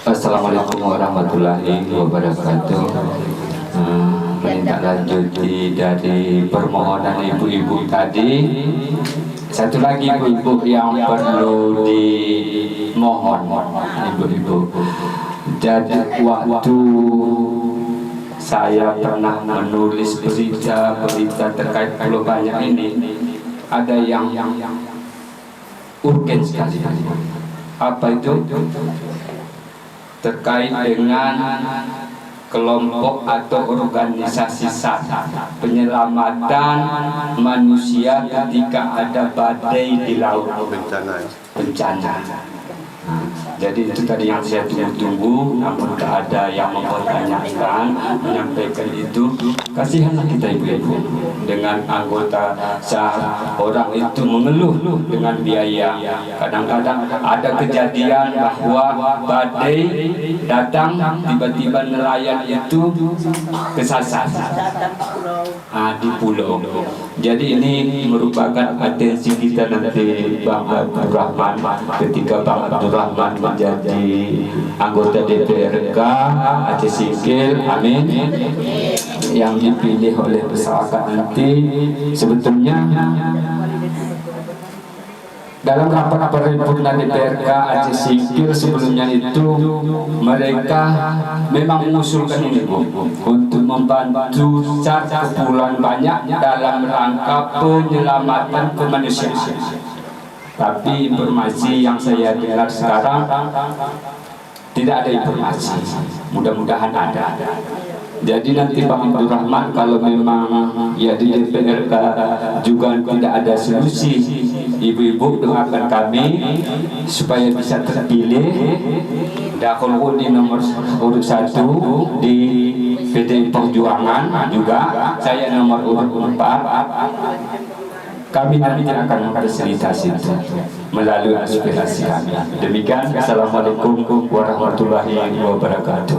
Assalamualaikum warahmatullahi wabarakatuh. Menindaklanjuti dari permohonan ibu-ibu tadi, satu lagi ibu-ibu yang perlu dimohon, ibu-ibu. Jadi waktu saya pernah menulis berita terkait Pulau Banyak ini, ada yang urgen sekali. Apa itu? Terkait dengan kelompok atau organisasi SAT, penyelamatan manusia ketika ada badai di laut, bencana. Jadi itu tadi yang saya tunggu-tunggu, namun tak ada yang mempertanyakan, menyampaikan itu. Kasihanlah kita ibu-ibu dengan anggota orang itu mengeluh dengan biaya. Kadang-kadang ada kejadian bahwa badai datang, tiba-tiba nelayan itu kesasar di pulau. Jadi ini merupakan atensi kita nanti Bang Abdul Rahman ketika Bang Abdul Rahman menjadi anggota DPRK Aceh Singkil, amin, yang dipilih oleh masyarakat nanti. Sebetulnya dalam rapat paripurna DPRK Aceh Singkil sebelumnya itu mereka memang mengusulkan ini Bu, untuk membantu SAT Kepulauan Banyak dalam rangka penyelamatan kemanusiaan. Tapi informasi yang saya dengar sekarang tidak ada informasi. Mudah-mudahan ada. Jadi nanti Bang Abdul Rahman kalau memang ya di DPRK juga tidak ada solusi, ibu-ibu dengarkan kami supaya bisa terpilih dahulu di nomor urut 1 di PDI Perjuangan, juga saya nomor urut 4. Kami nanti akan memfasilitasi itu melalui aspirasi kami. Demikian, assalamualaikum warahmatullahi wabarakatuh.